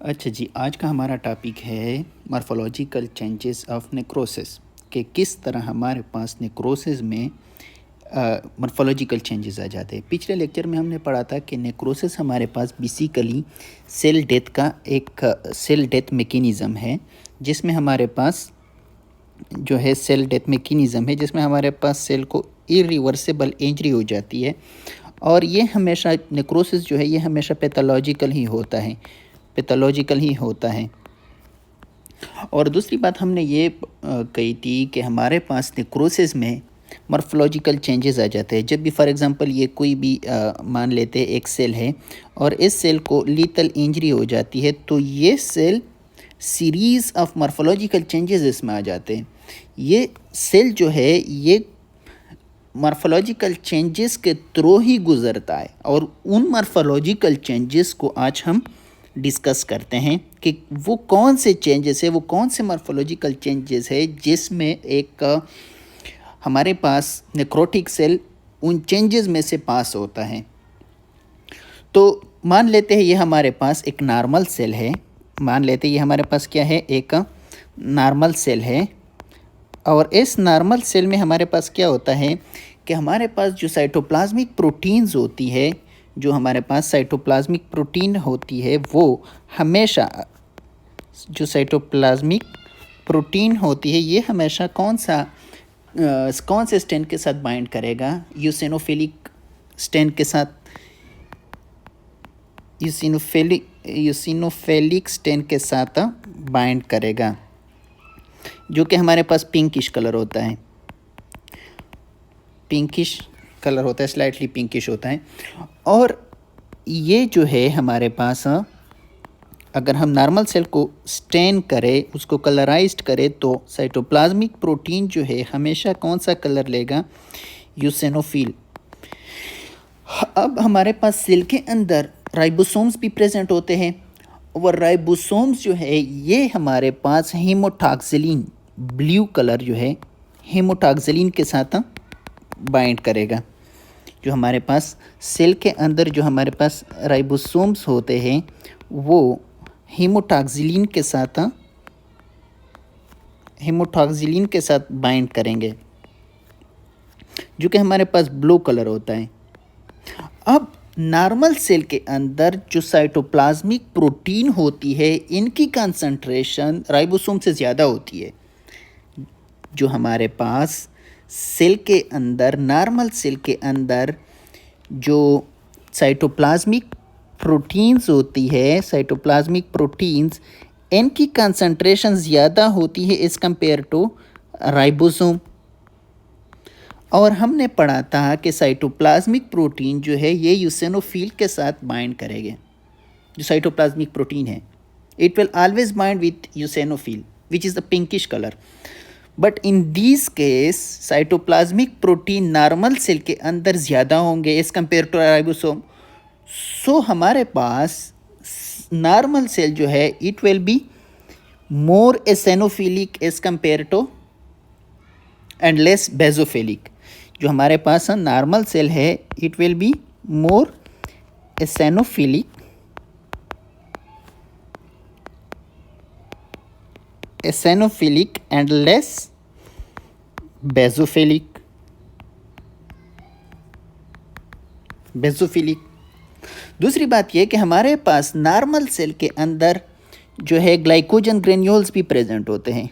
अच्छा जी, आज का हमारा टॉपिक है मॉर्फोलॉजिकल चेंजेस ऑफ नेक्रोसिस कि किस तरह हमारे पास नेक्रोसिस में मॉर्फोलॉजिकल चेंजेस आ जाते हैं। पिछले लेक्चर में हमने पढ़ा था कि नेक्रोसिस हमारे पास बेसिकली सेल डेथ का एक सेल डेथ मैकेनिज़्म है, जिसमें हमारे पास जो है सेल डेथ मैकेनिज़्म है, जिसमें हमारे पास सेल को इरिवर्सिबल इंजरी हो जाती है। और ये हमेशा नेक्रोसिस जो है ये हमेशा पैथोलॉजिकल ही होता है, पैथोलॉजिकल ही होता है। और दूसरी बात हमने ये कही थी कि हमारे पास नेक्रोसिस में मॉर्फोलॉजिकल चेंजेस आ जाते हैं। जब भी फॉर एग्जांपल ये कोई भी मान लेते हैं एक सेल है और इस सेल को लीथल इंजरी हो जाती है, तो ये cell series of morphological changes इसमें आ जाते हैं। ये सेल जो है ये मॉर्फोलॉजिकल चेंजेस के थ्रू ही गुज़रता है, और उन मॉर्फोलॉजिकल चेंजेस को आज हम डिस्कस करते हैं कि वो कौन से चेंजेस है, वो कौन से मॉर्फोलॉजिकल चेंजेस है जिसमें एक हमारे पास नेक्रोटिक सेल उन चेंजेस में से पास होता है। तो मान लेते हैं ये हमारे पास एक नॉर्मल सेल है, मान लेते हैं ये हमारे पास क्या है, एक नॉर्मल सेल है। और इस नॉर्मल सेल में हमारे पास क्या होता है कि हमारे पास जो साइटोप्लाज्मिक प्रोटीन्स होती है, जो हमारे पास साइटोप्लाज्मिक प्रोटीन होती है, वो हमेशा जो साइटोप्लाज्मिक प्रोटीन होती है ये हमेशा कौन से स्टेन के साथ बाइंड करेगा, यूसिनोफिलिक स्टेन के साथ, यूसिनोफिलिक स्टेन के साथ बाइंड करेगा, जो कि हमारे पास पिंकिश कलर होता है, पिंकिश कलर होता है, स्लाइटली पिंकिश होता है। और ये जो है हमारे पास अगर हम नॉर्मल सेल को स्टेन करें, उसको कलराइज्ड करें, तो साइटोप्लाज्मिक प्रोटीन जो है हमेशा कौन सा कलर लेगा, यूसिनोफिल। अब हमारे पास सेल के अंदर राइबोसोम्स भी प्रेजेंट होते हैं, और राइबोसोम्स जो है ये हमारे पास हीमोटॉक्सिलिन ब्लू कलर जो है हीमोटॉक्सिलिन के साथ बाइंड करेगा। जो हमारे पास सेल के अंदर जो हमारे पास राइबोसोम्स होते हैं वो हीमोटॉक्सिलिन के साथ बाइंड करेंगे, जो कि हमारे पास ब्लू कलर होता है। अब नॉर्मल सेल के अंदर जो साइटोप्लाज्मिक प्रोटीन होती है इनकी कंसंट्रेशन राइबोसोम से ज़्यादा होती है। जो हमारे पास सेल के अंदर, नॉर्मल सेल के अंदर जो साइटोप्लाज्मिक प्रोटीन्स होती है, साइटोप्लाज्मिक प्रोटीन्स, इनकी कंसंट्रेशन ज़्यादा होती है एज़ कंपेयर टू राइबोसोम। और हमने पढ़ा था कि साइटोप्लाज्मिक प्रोटीन जो है ये यूसिनोफिल के साथ बाइंड करेंगे। जो साइटोप्लाज्मिक प्रोटीन है it will always bind with eosinophil which is the pinkish colour. But in this case cytoplasmic protein normal cell के अंदर ज़्यादा होंगे as compare to ribosome. So हमारे पास नॉर्मल सेल जो है it will be more eosinophilic as compare to and less basophilic. जो हमारे पास नॉर्मल सेल है it will be more eosinophilic and less basophilic. दूसरी बात यह कि हमारे पास नॉर्मल सेल के अंदर जो है ग्लाइकोजन ग्रेन्यूल्स भी प्रेजेंट होते हैं।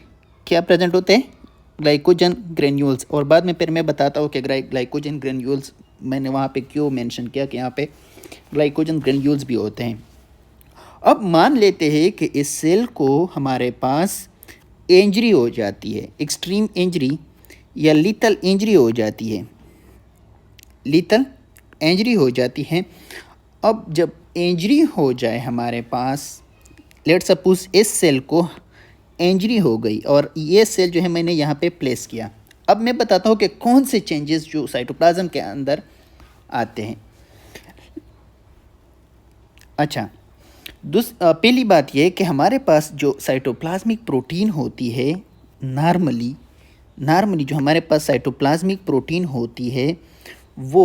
क्या प्रेजेंट होते हैं? Glycogen granules. और बाद में फिर मैं बताता हूँ कि ग्लाइकोजन ग्रेन्यूल्स मैंने वहाँ पे क्यों मेंशन किया कि यहाँ पे ग्लाइकोजन ग्रेन्यूल्स भी होते हैं। अब मान लेते हैं कि इस सेल को हमारे पास इंजरी हो जाती है, एक्सट्रीम इंजरी या लीथल इंजरी हो जाती है, लीथल इंजरी हो जाती है। अब जब इंजरी हो जाए हमारे पास, लेट सपोज इस सेल को इंजरी हो गई और ये सेल जो है मैंने यहाँ पे प्लेस किया। अब मैं बताता हूँ कि कौन से चेंजेस जो साइटोप्लाज्म के अंदर आते हैं। अच्छा, पहली बात यह कि हमारे पास जो साइटोप्लाज्मिक प्रोटीन होती है नॉर्मली जो हमारे पास साइटोप्लाज्मिक प्रोटीन होती है वो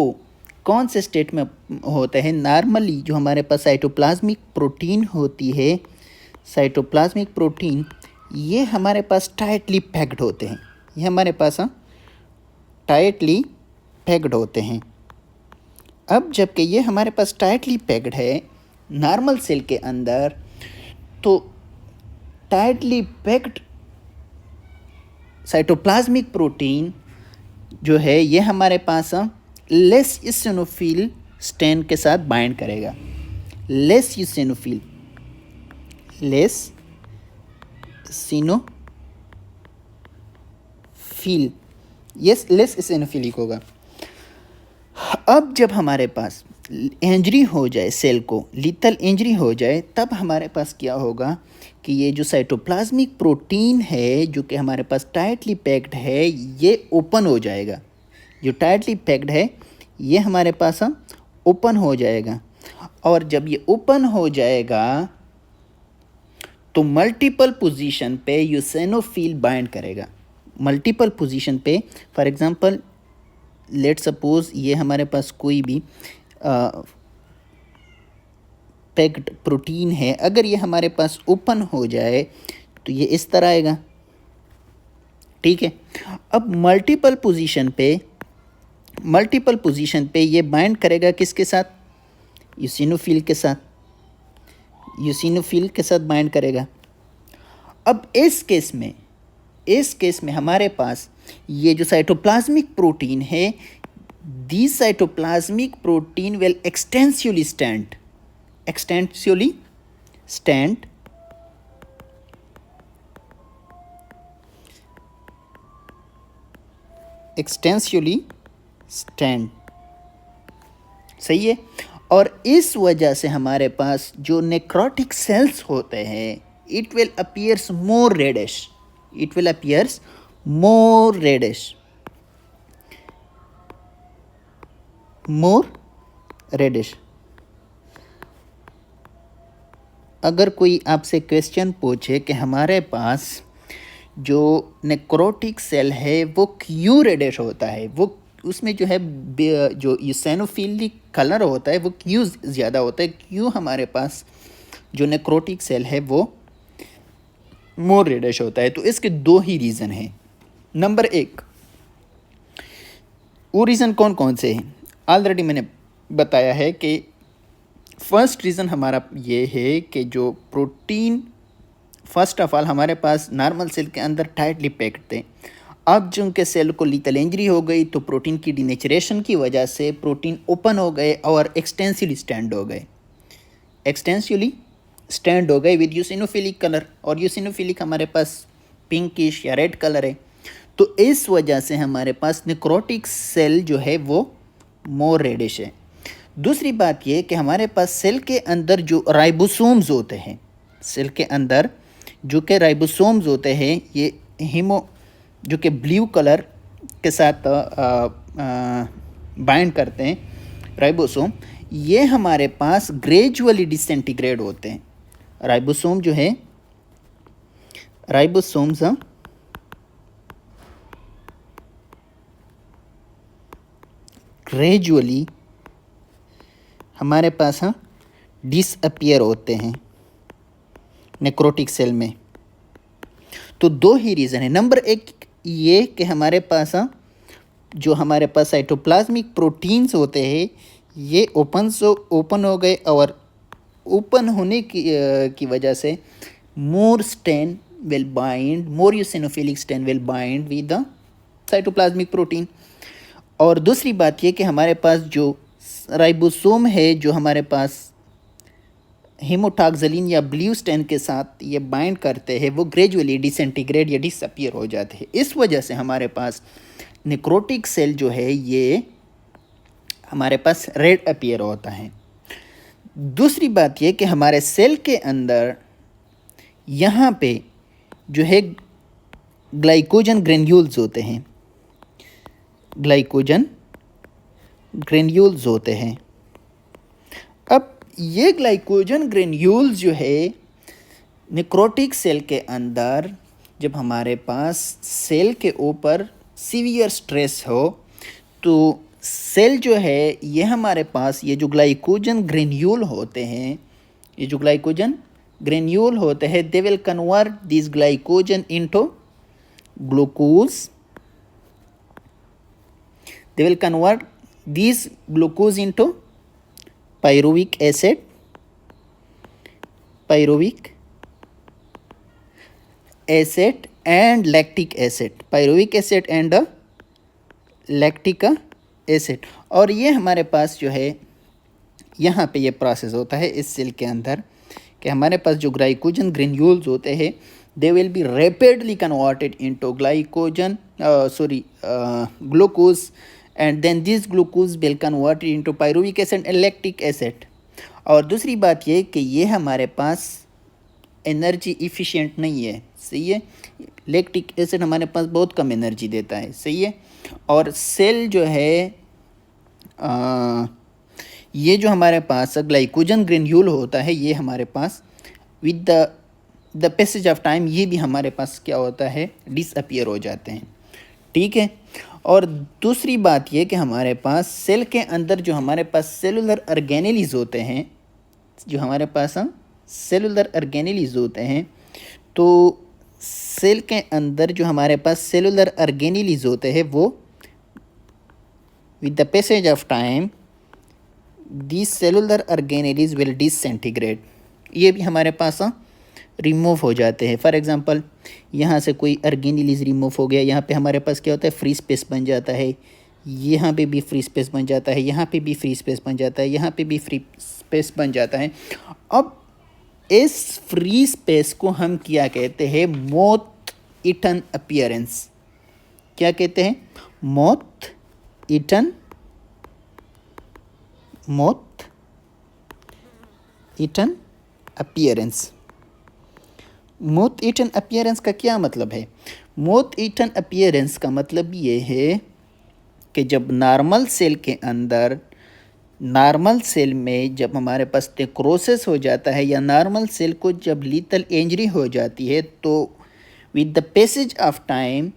कौन से स्टेट में होता है। नॉर्मली जो हमारे पास साइटोप्लाज्मिक प्रोटीन होती है साइटोप्लाज्मिक प्रोटीन ये हमारे पास टाइटली पैक्ड होते हैं, ये हमारे पास टाइटली पैक्ड होते हैं। अब जबकि ये हमारे पास टाइटली पैक्ड है नॉर्मल सेल के अंदर, तो टाइटली पैक्ड साइटोप्लाज्मिक प्रोटीन जो है ये हमारे पास लेस इसिनोफिल स्ट्रेन के साथ बाइंड करेगा। Less eosinophil, less eosinophil, yes less इसिनोफिलिक होगा। अब जब हमारे पास इंजरी हो जाए, सेल को लीथल इंजरी हो जाए, तब हमारे पास क्या होगा कि ये जो साइटोप्लाज्मिक प्रोटीन है जो कि हमारे पास टाइटली पैक्ड है, ये ओपन हो जाएगा। जो टाइटली पैक्ड है ये हमारे पास ओपन हो जाएगा, और जब ये ओपन हो जाएगा तो मल्टीपल पोजीशन पे यूसेनोफिल बाइंड करेगा। मल्टीपल पोजीशन पे, फॉर एग्जांपल लेट सपोज ये हमारे पास कोई भी पैक्ड प्रोटीन है, अगर ये हमारे पास ओपन हो जाए तो ये इस तरह आएगा, ठीक है। अब मल्टीपल पोजीशन पे ये बाइंड करेगा किसके साथ? यूसिनोफिल के साथ, यूसिनोफिल के साथ बाइंड करेगा। अब इस केस में हमारे पास ये जो साइटोप्लाज्मिक प्रोटीन है, this cytoplasmic protein will extensively stand सही है। और इस वजह से हमारे पास जो नेक्रोटिक सेल्स होते हैं, it will appears more reddish. अगर कोई आपसे क्वेश्चन पूछे कि हमारे पास जो नेक्रोटिक सेल है वो क्यों रेडिश होता है, वो उसमें जो है जो यूसेनोफिलिक कलर होता है वो क्यों ज़्यादा होता है, क्यों हमारे पास जो नेक्रोटिक सेल है वो मोर रेडिश होता है, तो इसके दो ही रीज़न हैं। नंबर एक, वो रीज़न कौन कौन से हैं ऑलरेडी मैंने बताया है कि फर्स्ट रीज़न हमारा ये है कि जो प्रोटीन फर्स्ट ऑफ ऑल हमारे पास नॉर्मल सेल के अंदर टाइटली पैक्ड थे। अब जो उनके सेल को लीथल इंजरी हो गई तो प्रोटीन की डिनेचरेशन की वजह से प्रोटीन ओपन हो गए और एक्सटेंसिवली स्टैंड हो गए विद यूसिनोफिलिक कलर, और यूसिनोफिलिक हमारे पास पिंकिश या रेड कलर है। तो इस वजह से हमारे पास नेक्रोटिक सेल जो है वो मोर रेडिश है। दूसरी बात ये कि हमारे पास सेल के अंदर जो राइबोसोम्स होते हैं, सेल के अंदर जो कि राइबोसोम्स होते हैं, ये जो कि ब्लू कलर के साथ बाइंड करते हैं राइबोसोम, ये हमारे पास ग्रेजुअली डिसइंटीग्रेट होते हैं। राइबोसोम जो है, राइबोसोम्स ग्रेजुअली हमारे पास डिसअपियर होते हैं नेक्रोटिक सेल में। तो दो ही रीज़न है। नंबर एक ये कि हमारे पास जो हमारे पास साइटोप्लाज्मिक प्रोटीन्स होते हैं ये ओपन हो गए, और ओपन होने की वजह से more eosinophilic stain will bind with the cytoplasmic protein. और दूसरी बात ये कि हमारे पास जो राइबोसोम है जो हमारे पास हेमोटॉक्सिलिन या ब्लू स्टेन के साथ ये बाइंड करते हैं, वो ग्रेजुअली डिसइंटीग्रेट या डिसअपियर हो जाते हैं। इस वजह से हमारे पास नेक्रोटिक सेल जो है ये हमारे पास रेड अपीयर होता है। दूसरी बात ये कि हमारे सेल के अंदर यहाँ पे जो है ग्लाइकोजन ग्रेन्यूल्स होते हैं, अब ये ग्लाइकोजन ग्रेन्यूल्स जो है नेक्रोटिक सेल के अंदर, जब हमारे पास सेल के ऊपर सीवियर स्ट्रेस हो तो सेल जो है ये हमारे पास ये जो ग्लाइकोजन ग्रेन्यूल होते हैं, ये जो ग्लाइकोजन ग्रेन्यूल होते हैं, they will convert this glycogen into glucose, they will convert these glucose into pyruvic acid, and lactic acid, pyruvic acid and lactic acid। और ये हमारे पास जो है यहाँ पे ये प्रोसेस होता है इस सेल के अंदर कि हमारे पास जो ग्लाइकोजन ग्रेन्यूल्स होते हैं they will be rapidly converted into glucose, and then this glucose will convert into pyruvic acid and lactic acid। और दूसरी बात ये कि ये हमारे पास एनर्जी इफ़िशिएंट नहीं है, सही है। लैक्टिक एसिड हमारे पास बहुत कम एनर्जी देता है, सही है। और सेल जो है ये जो हमारे पास ग्लाइकोजन ग्रेन्यूल होता है ये हमारे पास with the passage of time ये भी हमारे पास क्या होता है, डिसअपियर हो जाते हैं, ठीक है। और दूसरी बात ये कि हमारे पास सेल के अंदर जो हमारे पास सेलुलर ऑर्गेनेलीज होते हैं, जो हमारे पास सेलुलर ऑर्गेनेलीज होते हैं, तो सेल के अंदर जो हमारे पास सेलुलर ऑर्गेनेलीज होते हैं वो with the passage of time this cellular organelles will disintegrate, ये भी हमारे पास रिमूव हो जाते हैं। फॉर एग्जांपल यहाँ से कोई ऑर्गेनेलीज रिमूव हो गया, यहाँ पे हमारे पास क्या होता है, फ्री स्पेस बन जाता है, यहाँ पे भी फ्री स्पेस बन जाता है, यहाँ पे भी फ्री स्पेस बन जाता है, यहाँ पे भी फ्री स्पेस बन जाता है। अब इस फ्री स्पेस को हम क्या कहते हैं, मोथ ईटन अपीयरेंस। क्या कहते हैं, moth eaten appearance. Moth eaten appearance का क्या मतलब है, मोथ ईटन अपीयरेंस का मतलब ये है कि जब नॉर्मल सेल के अंदर, नॉर्मल सेल में जब हमारे पास नेक्रोसिस हो जाता है या नॉर्मल सेल को जब लीथल इंजरी हो जाती है, तो with the passage of time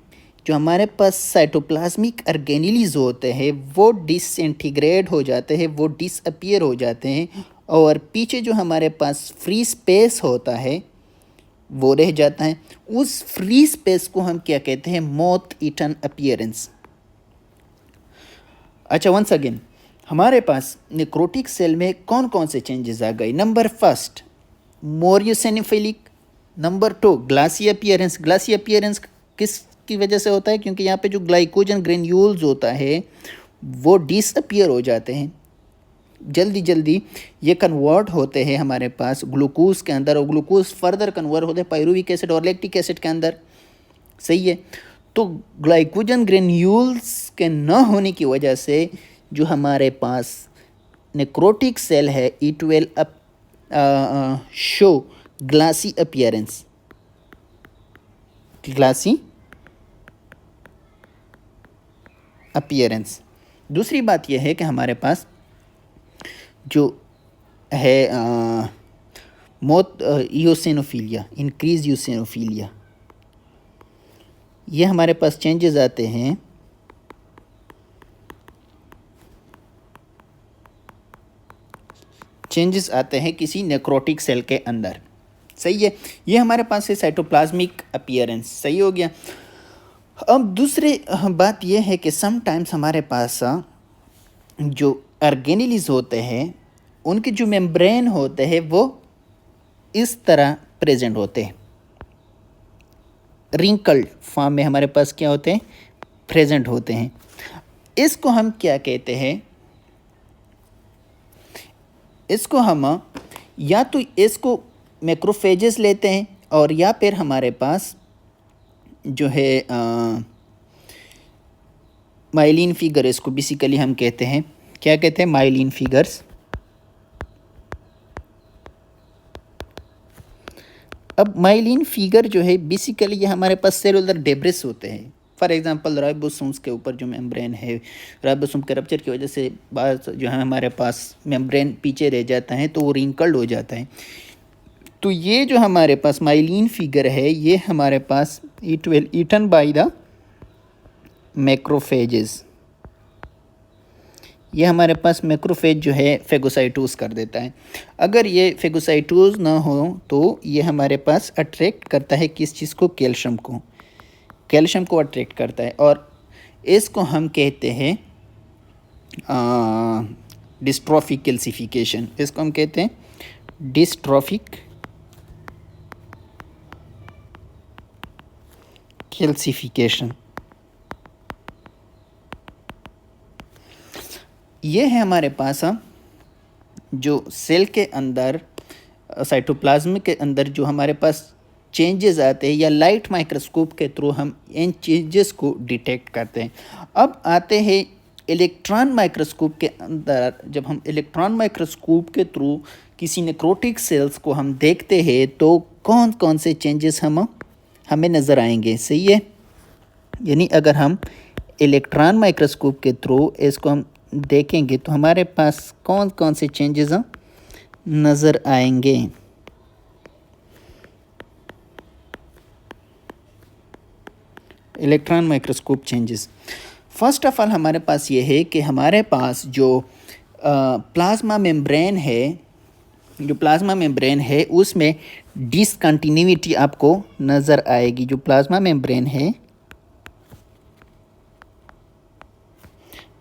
जो हमारे पास साइटोप्लाज्मिक ऑर्गेनेलीज होते हैं वो डिसइंटीग्रेट हो जाते हैं, वो डिसअपियर हो जाते हैं, और पीछे जो हमारे पास फ्री स्पेस होता है वो रह जाता है। उस फ्री स्पेस को हम क्या कहते हैं, मोथ ईटन अपीयरेंस। अच्छा, वंस अगेन हमारे पास नेक्रोटिक सेल में कौन कौन से चेंजेस आ गए। Number first, more eosinophilic. Number two, glassy appearance. Glassy appearance किस की वजह से होता है, क्योंकि यहाँ पे जो ग्लाइकोजन ग्रेन्यूल्स होता है वो डिसअपियर हो जाते हैं, जल्दी जल्दी ये कन्वर्ट होते हैं हमारे पास ग्लूकोज के अंदर, और ग्लूकोज फर्दर कन्वर्ट होते हैं पायरुविक एसिड और लैक्टिक एसिड के अंदर, सही है। तो ग्लाइकोजन ग्रेन्यूल्स के न होने की वजह से जो हमारे पास नेक्रोटिक सेल है it will show glassy appearance, glassy appearance. दूसरी बात यह है कि हमारे पास जो है मोथ यूसेनोफिलिया, इंक्रीज यूसेनोफिलिया, ये हमारे पास चेंजेस आते हैं किसी नेक्रोटिक सेल के अंदर, सही है। ये हमारे पास है साइटोप्लाज्मिक अपीयरेंस, सही हो गया। अब दूसरी बात यह है कि समटाइम्स हमारे पास जो ऑर्गेनेलीज होते हैं उनके जो मेम्ब्रेन होते हैं वो इस तरह प्रेजेंट होते हैं, रिंकल्ड फॉर्म में हमारे पास क्या होते हैं, प्रेजेंट होते हैं। इसको हम क्या कहते हैं, इसको हम या तो इसको मैक्रोफेजेस लेते हैं, और या फिर हमारे पास जो है माइलिन फिगर, इसको बेसिकली हम कहते हैं, क्या कहते हैं, माइलिन फिगर्स। अब माइलिन फिगर जो है बेसिकली ये हमारे पास सेलुलर डेब्रिस होते हैं। फॉर एग्जांपल राइबोसोम्स के ऊपर जो मेम्ब्रेन है, राइबोसोम के रप्चर की वजह से बाद जो है हमारे पास मेम्ब्रेन पीछे रह जाता है, तो वो रिंकल्ड हो जाता है। तो ये जो हमारे पास माइलिन फिगर है ये हमारे पास it will eaten by the macrophages, ये हमारे पास मैक्रोफेज जो है फेगोसाइटोज कर देता है। अगर ये फेगोसाइटोज ना हो तो ये हमारे पास अट्रैक्ट करता है किस चीज़ को, कैल्शियम को अट्रैक्ट करता है, और इसको हम कहते हैं डिस्ट्रॉफिक कैल्सिफिकेशन। इसको हम कहते हैं डिस्ट्रॉफिक कैल्सिफिकेशन। ये है हमारे पास जो सेल के अंदर साइटोप्लाज्म के अंदर जो हमारे पास चेंजेस आते हैं, या लाइट माइक्रोस्कोप के थ्रू हम इन चेंजेस को डिटेक्ट करते हैं। अब आते हैं इलेक्ट्रॉन माइक्रोस्कोप के अंदर। जब हम इलेक्ट्रॉन माइक्रोस्कोप के थ्रू किसी नेक्रोटिक सेल्स को हम देखते हैं तो कौन कौन से चेंजेस हमें नज़र आएंगे, सही है। यानी अगर हम इलेक्ट्रॉन माइक्रोस्कोप के थ्रू इसको हम देखेंगे तो हमारे पास कौन कौन से चेंजेस नज़र आएंगे। Electron microscope changes, first of all हमारे पास ये है कि हमारे पास जो प्लाज्मा मेम्ब्रेन है, उसमें डिसकंटिन्यूटी आपको नज़र आएगी। जो प्लाज्मा मेम्ब्रेन है,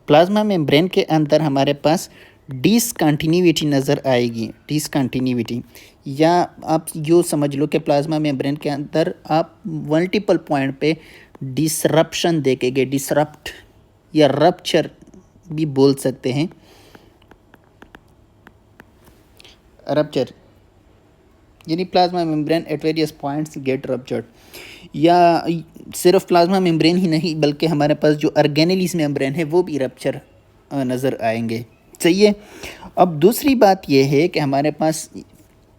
प्लाज्मा मेम्ब्रेन के अंदर हमारे पास डिसकंटिन्यूटी नज़र आएगी। डिसकंटिन्यूटी, या आप यूँ समझ लो कि प्लाज्मा मेम्ब्रेन के अंदर आप मल्टीपल पॉइंट पे डिसरप्शन देखेंगे। डिसरप्ट या रप्चर भी बोल सकते हैं। रप्चर यानी plasma membrane at various points get ruptured. या सिर्फ प्लाज्मा मेम्ब्रेन ही नहीं बल्कि हमारे पास जो ऑर्गेनेलिस मेम्ब्रेन है वो भी रप्चर नज़र आएंगे, सही है। अब दूसरी बात ये है कि हमारे पास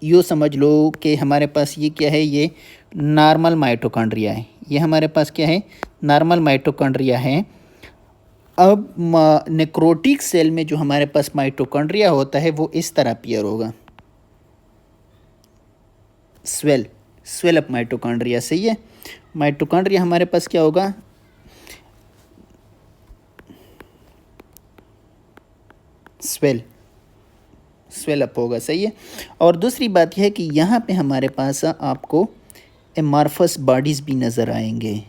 यूँ समझ लो कि हमारे पास ये क्या है, ये नॉर्मल माइटोकॉन्ड्रिया है। ये हमारे पास क्या है, नॉर्मल माइटोकॉन्ड्रिया है। अब नेक्रोटिक सेल में जो हमारे पास माइटोकॉन्ड्रिया होता है वो इस तरह अपीयर होगा, स्वेल अप माइटोकॉन्ड्रिया, सही है। माइटोकॉन्ड्रिया हमारे पास क्या होगा, स्वेल अप होगा, सही है। और दूसरी बात यह है कि यहाँ पे हमारे पास आपको एमार्फस बॉडीज भी नज़र आएंगे।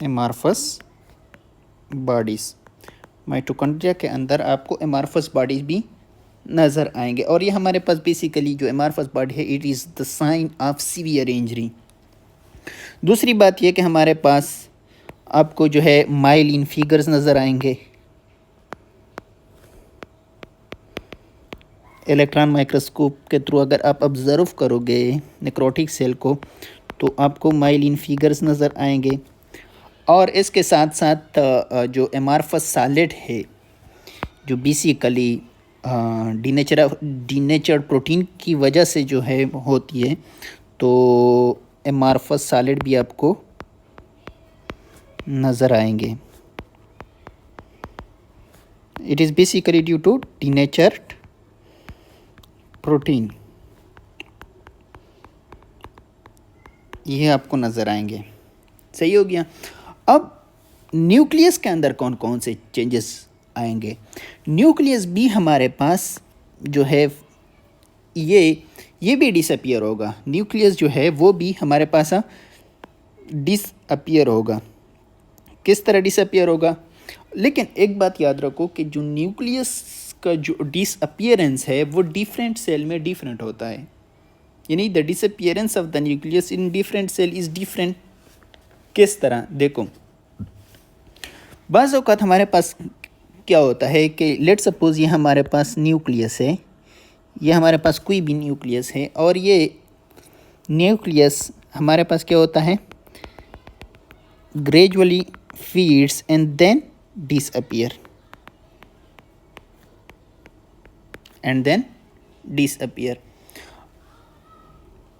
एमार्फस बॉडीज, माइटोकॉन्ड्रिया के अंदर आपको एमार्फस बॉडीज भी नज़र आएंगे। और ये हमारे पास बेसिकली जो एमार्फस बॉडी है, it is the sign of severe injury. दूसरी बात यह कि हमारे पास आपको जो है माइलिन फिगर्स नज़र आएंगे। इलेक्ट्रॉन माइक्रोस्कोप के थ्रू अगर आप ऑब्ज़र्व करोगे नेक्रोटिक सेल को तो आपको माइलिन फिगर्स नज़र आएंगे। और इसके साथ साथ जो एमार्फस सॉलिड है, जो बेसिकली डीनेचर्ड प्रोटीन की वजह से जो है होती है, तो एमार्फस सॉलिड भी आपको नज़र आएंगे। It is basically due to denatured protein, ये आपको नज़र आएंगे, सही हो गया। अब न्यूक्लियस के अंदर कौन कौन से चेंजेस आएंगे। न्यूक्लियस भी हमारे पास जो है ये भी डिसअपियर होगा। न्यूक्लियस जो है वो भी हमारे पास डिसअपियर होगा। किस तरह डिसअपियर होगा, लेकिन एक बात याद रखो कि जो न्यूक्लियस का जो डिसअपियरेंस है वो डिफरेंट सेल में डिफरेंट होता है। यानी the disappearance of the nucleus in different cell is different. किस तरह, देखो बाज़ औक़ात हमारे पास क्या होता है कि लेट सपोज़ ये हमारे पास न्यूक्लियस है, ये हमारे पास कोई भी न्यूक्लियस है, और ये न्यूक्लियस हमारे पास क्या होता है, gradually fades and then disappear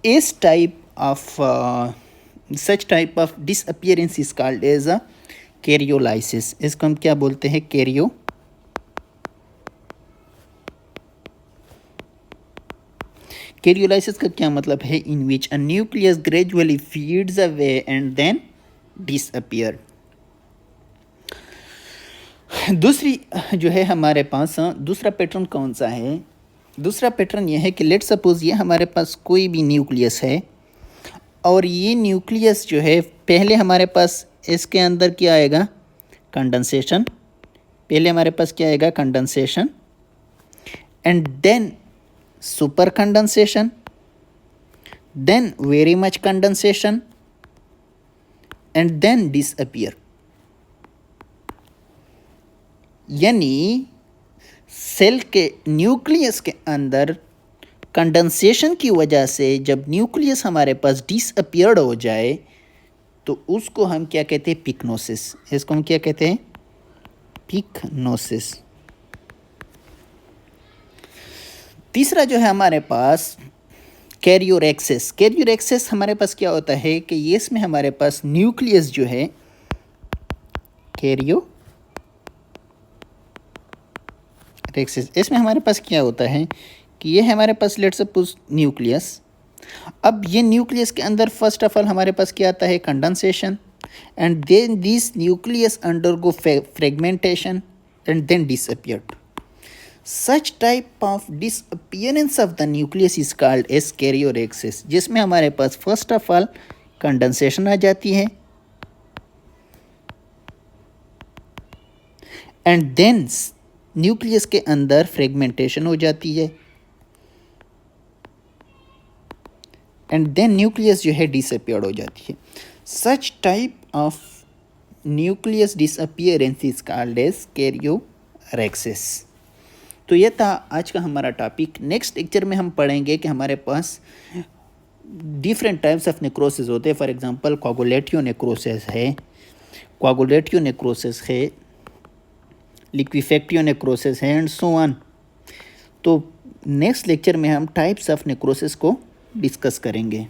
इस type of such type of disappearance is called as a karyolysis. इसको हम क्या बोलते हैं, कैरियोलाइसिस का क्या मतलब है? In which a nucleus gradually fades away and then disappear. दूसरी जो है हमारे पास दूसरा पैटर्न कौन सा है? दूसरा पैटर्न यह है कि लेट सपोज ये हमारे पास कोई भी न्यूक्लियस है और ये न्यूक्लियस जो है पहले हमारे पास इसके अंदर क्या आएगा? कंडेंसेशन। पहले हमारे पास क्या आएगा? Condensation and then super condensation, then very much condensation and then disappear. यानी सेल के न्यूक्लियस के अंदर कंडेंसेशन की वजह से जब न्यूक्लियस हमारे पास डिसअपियर्ड हो जाए तो उसको हम क्या कहते हैं? पिक्नोसिस। इसको हम क्या कहते हैं? पिक्नोसिस। तीसरा जो है हमारे पास कैरियोरेक्सिस। कैरियोरेक्सिस हमारे पास क्या होता है कि ये इसमें हमारे पास न्यूक्लियस जो है कैरियोरेक्सिस, इसमें हमारे पास क्या होता है कि ये है हमारे पास लेट्स सपोज न्यूक्लियस। अब ये न्यूक्लियस के अंदर फर्स्ट ऑफ ऑल हमारे पास क्या आता है? Condensation and then this nucleus undergo fragmentation and then disappeared. Such type of disappearance of the nucleus is called as कैरियोरेक्सिस, जिसमें हमारे पास फर्स्ट ऑफ ऑल कंडेंसेशन आ जाती है एंड देन न्यूक्लियस के अंदर फ्रेगमेंटेशन हो जाती है एंड देन न्यूक्लियस जो है डिसअपियर्ड हो जाती है। Such type of nucleus disappearance is called as karyorrhexis. तो ये था आज का हमारा टॉपिक। नेक्स्ट लेक्चर में हम पढ़ेंगे कि हमारे पास डिफरेंट टाइप्स ऑफ नेक्रोसिस होते हैं। फॉर एग्जांपल कोगुलेटिव नेक्रोसिस है, लिक्विफेक्टिव नेक्रोसिस है एंड सो ऑन। तो नेक्स्ट लेक्चर में हम टाइप्स ऑफ नेक्रोसिस को डिस्कस करेंगे।